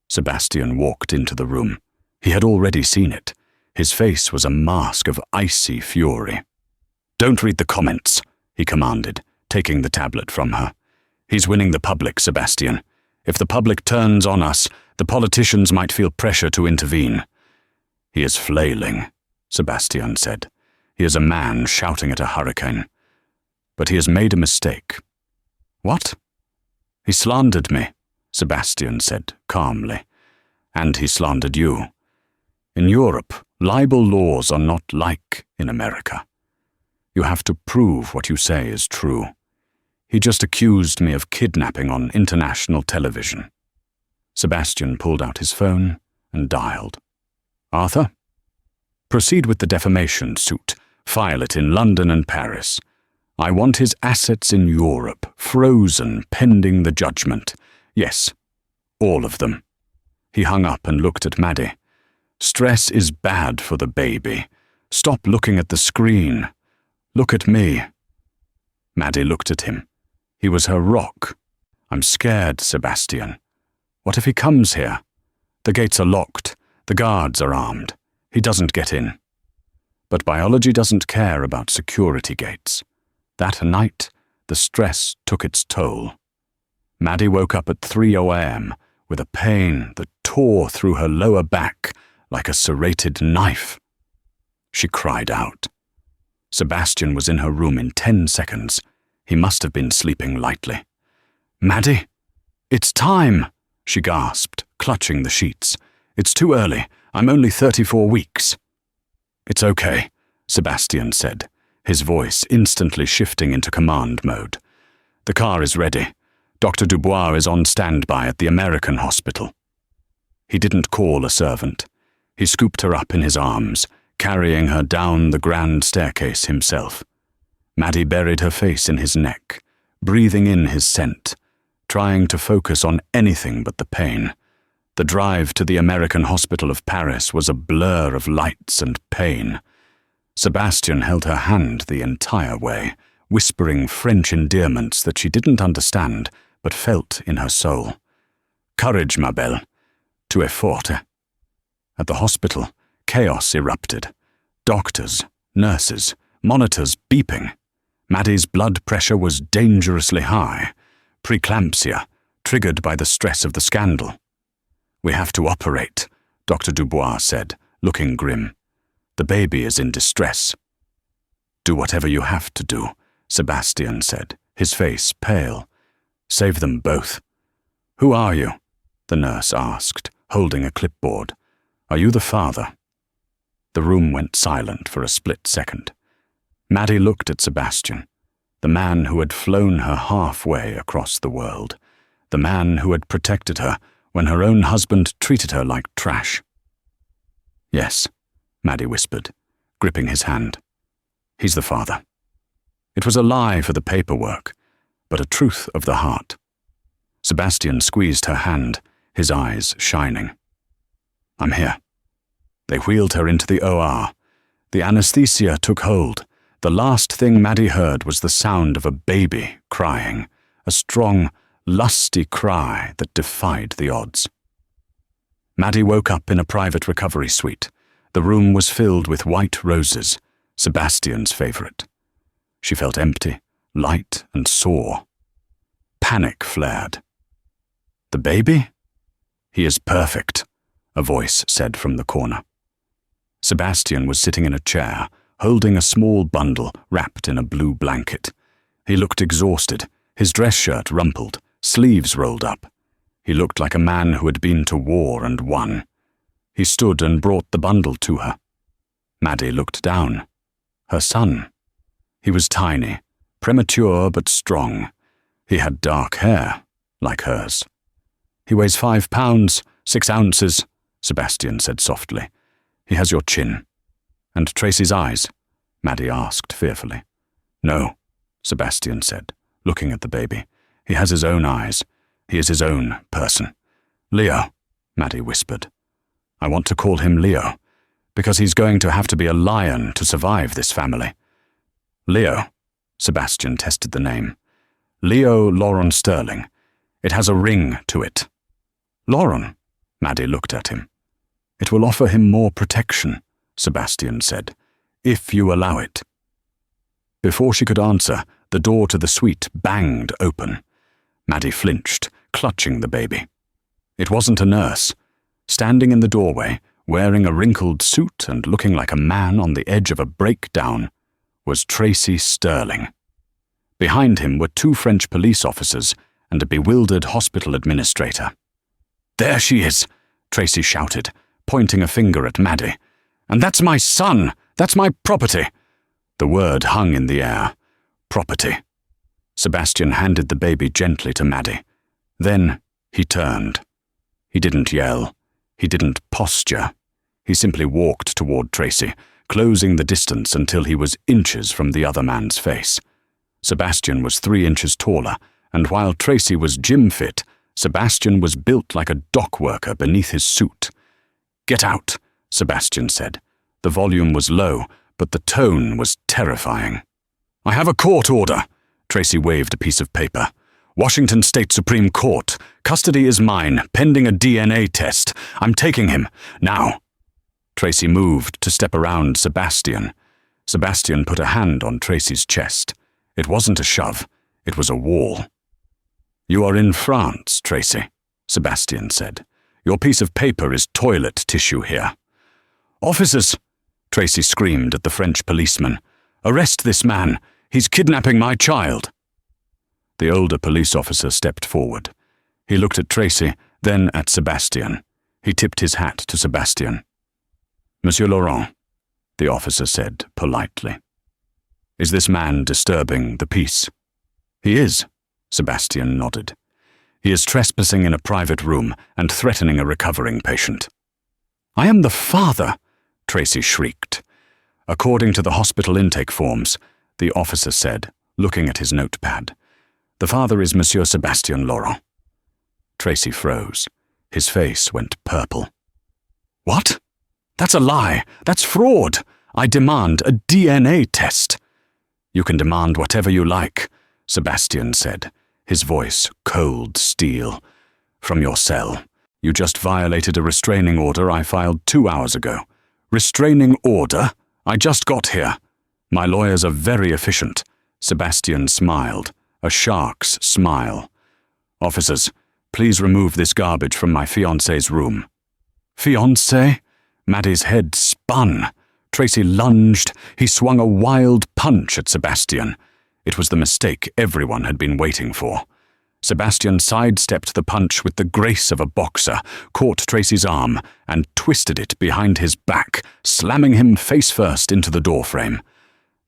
Sebastian walked into the room. He had already seen it. His face was a mask of icy fury. "Don't read the comments," he commanded, taking the tablet from her. "He's winning the public, Sebastian. If the public turns on us, the politicians might feel pressure to intervene." "He is flailing," Sebastian said. "He is a man shouting at a hurricane. But he has made a mistake." "What?" "He slandered me," Sebastian said calmly. "And he slandered you. In Europe, libel laws are not like in America. You have to prove what you say is true. He just accused me of kidnapping on international television." Sebastian pulled out his phone and dialed. "Arthur? Proceed with the defamation suit. File it in London and Paris. I want his assets in Europe, frozen pending the judgment. Yes, all of them." He hung up and looked at Maddie. "Stress is bad for the baby. Stop looking at the screen. Look at me." Maddie looked at him. He was her rock. "I'm scared, Sebastian. What if he comes here? The gates are locked. The guards are armed. He doesn't get in." But biology doesn't care about security gates. That night, the stress took its toll. Maddie woke up at 3 a.m. with a pain that tore through her lower back like a serrated knife. She cried out. Sebastian was in her room in 10 seconds. He must have been sleeping lightly. "Maddie, it's time," she gasped, clutching the sheets. "It's too early. I'm only 34 weeks." "It's okay," Sebastian said, his voice instantly shifting into command mode. "The car is ready. Dr. Dubois is on standby at the American hospital." He didn't call a servant. He scooped her up in his arms, carrying her down the grand staircase himself. Maddie buried her face in his neck, breathing in his scent, trying to focus on anything but the pain. The drive to the American Hospital of Paris was a blur of lights and pain. Sebastian held her hand the entire way, whispering French endearments that she didn't understand but felt in her soul. Courage, ma belle. Tu es forte. At the hospital, chaos erupted. Doctors, nurses, monitors beeping. Maddie's blood pressure was dangerously high. Preeclampsia, triggered by the stress of the scandal. We have to operate, Dr. Dubois said, looking grim. The baby is in distress. Do whatever you have to do, Sebastian said, his face pale. Save them both. Who are you? The nurse asked, holding a clipboard. Are you the father? The room went silent for a split second. Maddie looked at Sebastian, the man who had flown her halfway across the world, the man who had protected her when her own husband treated her like trash. Yes, Maddie whispered, gripping his hand. He's the father. It was a lie for the paperwork, but a truth of the heart. Sebastian squeezed her hand, his eyes shining. I'm here. They wheeled her into the OR. The anesthesia took hold. The last thing Maddie heard was the sound of a baby crying, a strong, lusty cry that defied the odds. Maddie woke up in a private recovery suite. The room was filled with white roses, Sebastian's favorite. She felt empty, light, and sore. Panic flared. The baby? He is perfect, a voice said from the corner. Sebastian was sitting in a chair, holding a small bundle wrapped in a blue blanket. He looked exhausted, his dress shirt rumpled, sleeves rolled up. He looked like a man who had been to war and won. He stood and brought the bundle to her. Maddie looked down. Her son. He was tiny, premature but strong. He had dark hair, like hers. He weighs 5 pounds, 6 ounces, Sebastian said softly. He has your chin. And Tracy's eyes? Maddie asked fearfully. No, Sebastian said, looking at the baby. He has his own eyes. He is his own person. Leo, Maddie whispered. I want to call him Leo, because he's going to have to be a lion to survive this family. Leo, Sebastian tested the name. Leo Lauren Sterling. It has a ring to it. Lauren, Maddie looked at him. It will offer him more protection, Sebastian said, if you allow it. Before she could answer, the door to the suite banged open. Maddie flinched, clutching the baby. It wasn't a nurse. Standing in the doorway, wearing a wrinkled suit and looking like a man on the edge of a breakdown, was Tracy Sterling. Behind him were 2 French police officers and a bewildered hospital administrator. There she is, Tracy shouted, pointing a finger at Maddie. And that's my son! That's my property! The word hung in the air. Property. Sebastian handed the baby gently to Maddie. Then he turned. He didn't yell. He didn't posture. He simply walked toward Tracy, closing the distance until he was inches from the other man's face. Sebastian was 3 inches taller, and while Tracy was gym-fit, Sebastian was built like a dock worker beneath his suit. Get out, Sebastian said. The volume was low, but the tone was terrifying. I have a court order. Tracy waved a piece of paper. Washington State Supreme Court. Custody is mine, pending a DNA test. I'm taking him. Now. Tracy moved to step around Sebastian. Sebastian put a hand on Tracy's chest. It wasn't a shove. It was a wall. You are in France, Tracy, Sebastian said. Your piece of paper is toilet tissue here. Officers, Tracy screamed at the French policeman. Arrest this man. He's kidnapping my child. The older police officer stepped forward. He looked at Tracy, then at Sebastian. He tipped his hat to Sebastian. Monsieur Laurent, the officer said politely. Is this man disturbing the peace? He is, Sebastian nodded. He is trespassing in a private room and threatening a recovering patient. I am the father, Tracy shrieked. According to the hospital intake forms, the officer said, looking at his notepad, The father is Monsieur Sebastien Laurent." Tracy froze. His face went purple. "What? That's a lie. That's fraud. I demand a DNA test." "You can demand whatever you like," Sebastien said, his voice cold steel. "From your cell. You just violated a restraining order I filed 2 hours ago." "Restraining order? I just got here." "My lawyers are very efficient." Sebastien smiled, a shark's smile. "Officers, please remove this garbage from my fiancé's room." "Fiancé?" Maddie's head spun. Tracy lunged. He swung a wild punch at Sebastien. It was the mistake everyone had been waiting for. Sebastien sidestepped the punch with the grace of a boxer, caught Tracy's arm, and twisted it behind his back, slamming him face first into the doorframe.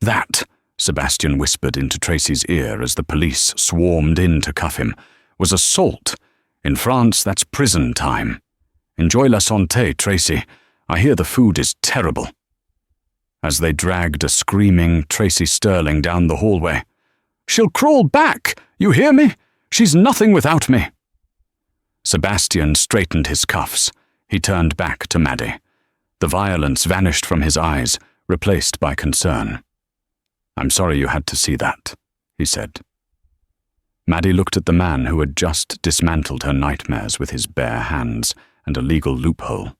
"That," Sebastien whispered into Tracy's ear as the police swarmed in to cuff him, "was assault. In France, that's prison time. Enjoy la santé, Tracy. I hear the food is terrible." As they dragged a screaming Tracy Sterling down the hallway. "She'll crawl back! You hear me? She's nothing without me." Sebastien straightened his cuffs. He turned back to Maddie. The violence vanished from his eyes, replaced by concern. "I'm sorry you had to see that," he said. Maddie looked at the man who had just dismantled her nightmares with his bare hands and a legal loophole.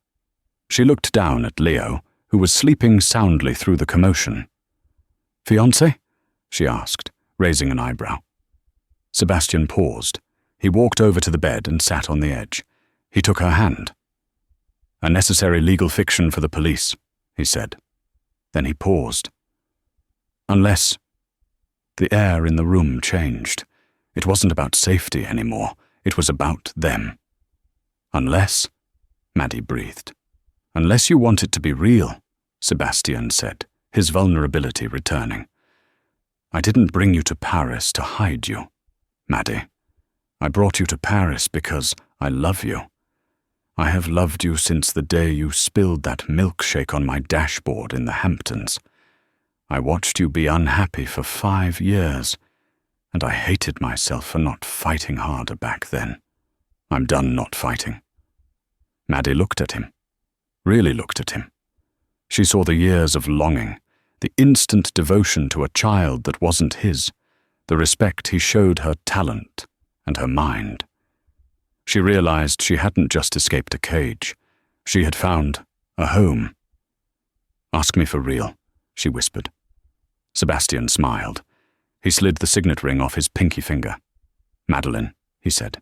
She looked down at Leo, who was sleeping soundly through the commotion. "Fiancé?" she asked, raising an eyebrow. Sebastien paused. He walked over to the bed and sat on the edge. He took her hand. "A necessary legal fiction for the police," he said. Then he paused. "Unless—" The air in the room changed. It wasn't about safety anymore. It was about them. "Unless," Maddie breathed. "Unless you want it to be real," Sebastien said, his vulnerability returning. "I didn't bring you to Paris to hide you, Maddie. I brought you to Paris because I love you. I have loved you since the day you spilled that milkshake on my dashboard in the Hamptons. I watched you be unhappy for 5 years, and I hated myself for not fighting harder back then. I'm done not fighting." Maddie looked at him. Really looked at him. She saw the years of longing, the instant devotion to a child that wasn't his, the respect he showed her talent and her mind. She realized she hadn't just escaped a cage. She had found a home. "Ask me for real," she whispered. Sebastien smiled. He slid the signet ring off his pinky finger. "Madeleine," he said,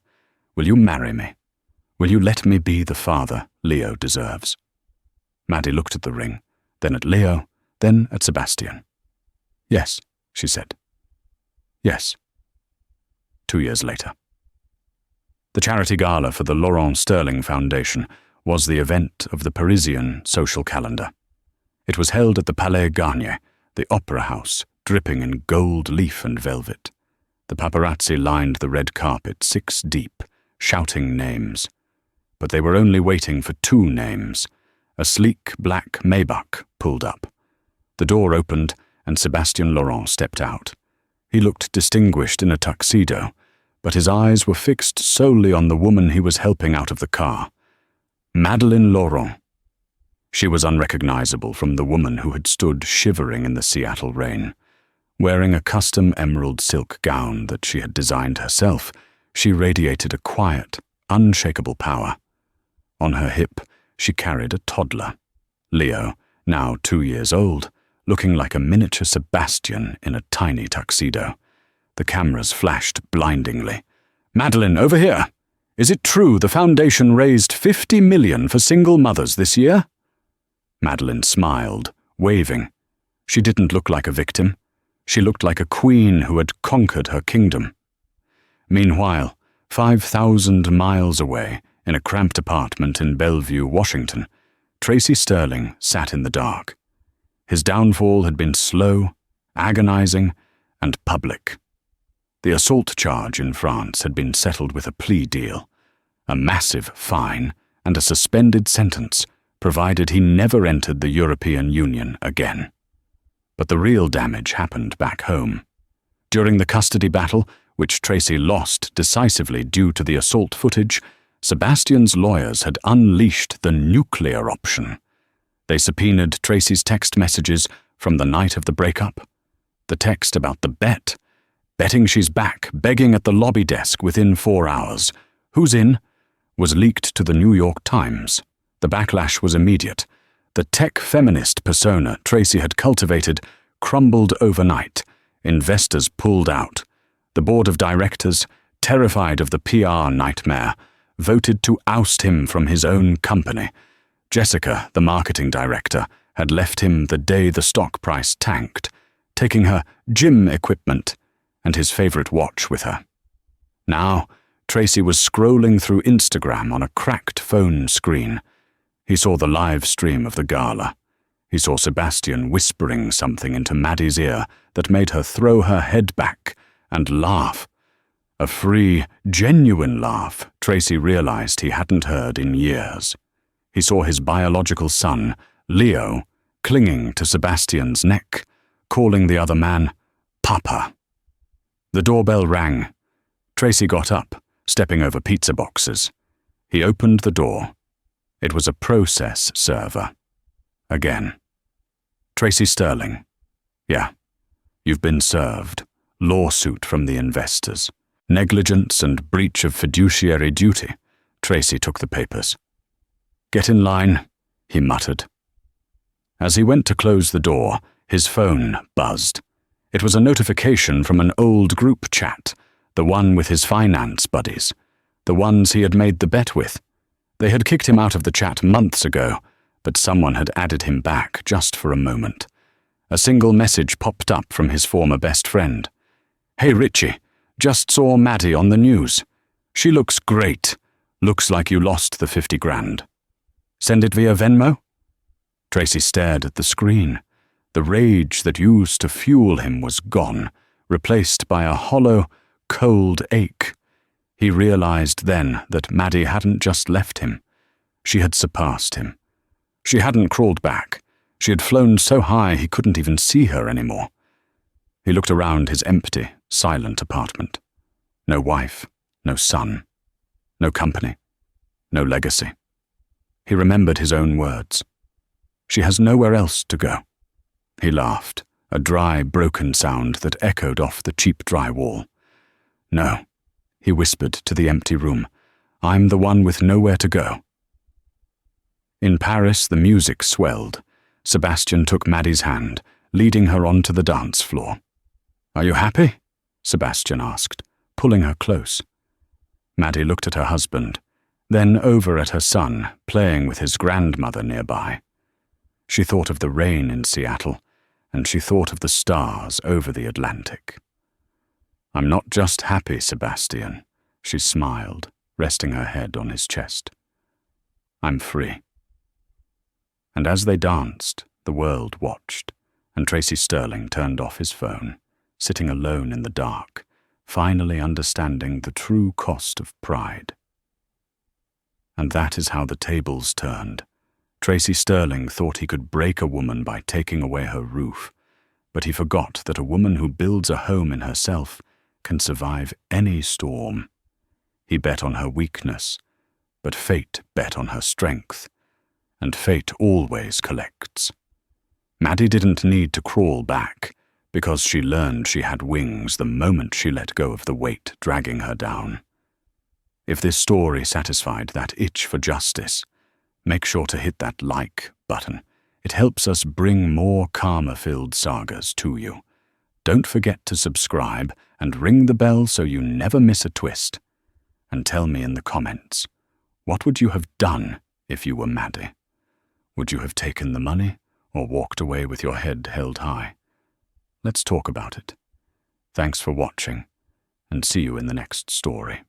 "will you marry me? Will you let me be the father Leo deserves?" Maddie looked at the ring, then at Leo, then at Sebastien. "Yes," she said. "Yes." 2 years later. The charity gala for the Laurent Sterling Foundation was the event of the Parisian social calendar. It was held at the Palais Garnier, the opera house, dripping in gold leaf and velvet. The paparazzi lined the red carpet 6 deep, shouting names. But they were only waiting for 2 names. A sleek black Maybach pulled up. The door opened, and Sebastien Laurent stepped out. He looked distinguished in a tuxedo, but his eyes were fixed solely on the woman he was helping out of the car. Madeleine Laurent. She was unrecognizable from the woman who had stood shivering in the Seattle rain. Wearing a custom emerald silk gown that she had designed herself, she radiated a quiet, unshakable power. On her hip, she carried a toddler, Leo, now 2 years old, looking like a miniature Sebastian in a tiny tuxedo. The cameras flashed blindingly. "Madeleine, over here! Is it true the foundation raised 50 million for single mothers this year?" Madeleine smiled, waving. She didn't look like a victim. She looked like a queen who had conquered her kingdom. Meanwhile, 5,000 miles away, in a cramped apartment in Bellevue, Washington, Tracy Sterling sat in the dark. His downfall had been slow, agonizing, and public. The assault charge in France had been settled with a plea deal, a massive fine, and a suspended sentence, provided he never entered the European Union again. But the real damage happened back home. During the custody battle, which Tracy lost decisively due to the assault footage, Sebastian's lawyers had unleashed the nuclear option. They subpoenaed Tracy's text messages from the night of the breakup. The text about the bet, betting she's back, begging at the lobby desk within 4 hours. Who's in? Was leaked to the New York Times. The backlash was immediate. The tech feminist persona Tracy had cultivated crumbled overnight. Investors pulled out. The board of directors, terrified of the PR nightmare, voted to oust him from his own company. Jessica, the marketing director, had left him the day the stock price tanked, taking her gym equipment and his favorite watch with her. Now, Tracy was scrolling through Instagram on a cracked phone screen. He saw the live stream of the gala. He saw Sebastian whispering something into Maddie's ear that made her throw her head back and laugh. A free, genuine laugh Tracy realized he hadn't heard in years. He saw his biological son, Leo, clinging to Sebastian's neck, calling the other man Papa. The doorbell rang. Tracy got up, stepping over pizza boxes. He opened the door. It was a process server. Again. Tracy Sterling. Yeah, you've been served. Lawsuit from the investors. Negligence and breach of fiduciary duty. Tracy took the papers. Get in line, he muttered. As he went to close the door, his phone buzzed. It was a notification from an old group chat, the one with his finance buddies, the ones he had made the bet with. They had kicked him out of the chat months ago, but someone had added him back just for a moment. A single message popped up from his former best friend. Hey Richie, just saw Maddie on the news. She looks great. Looks like you lost the 50 grand. Send it via Venmo? Tracy stared at the screen. The rage that used to fuel him was gone, replaced by a hollow, cold ache. He realized then that Maddie hadn't just left him. She had surpassed him. She hadn't crawled back. She had flown so high he couldn't even see her anymore. He looked around his empty, silent apartment. No wife, no son, no company, no legacy. He remembered his own words. She has nowhere else to go. He laughed, a dry, broken sound that echoed off the cheap drywall. No, he whispered to the empty room. I'm the one with nowhere to go. In Paris, the music swelled. Sebastian took Maddie's hand, leading her onto the dance floor. Are you happy? Sebastian asked, pulling her close. Maddie looked at her husband, then over at her son, playing with his grandmother nearby. She thought of the rain in Seattle, and she thought of the stars over the Atlantic. I'm not just happy, Sebastian, she smiled, resting her head on his chest. I'm free. And as they danced, the world watched, and Tracy Sterling turned off his phone, sitting alone in the dark, finally understanding the true cost of pride. And that is how the tables turned. Tracy Sterling thought he could break a woman by taking away her roof, but he forgot that a woman who builds a home in herself can survive any storm. He bet on her weakness, but fate bet on her strength, and fate always collects. Maddie didn't need to crawl back, because she learned she had wings the moment she let go of the weight dragging her down. If this story satisfied that itch for justice, make sure to hit that like button. It helps us bring more karma-filled sagas to you. Don't forget to subscribe and ring the bell so you never miss a twist. And tell me in the comments, what would you have done if you were Maddie? Would you have taken the money or walked away with your head held high? Let's talk about it. Thanks for watching, and see you in the next story.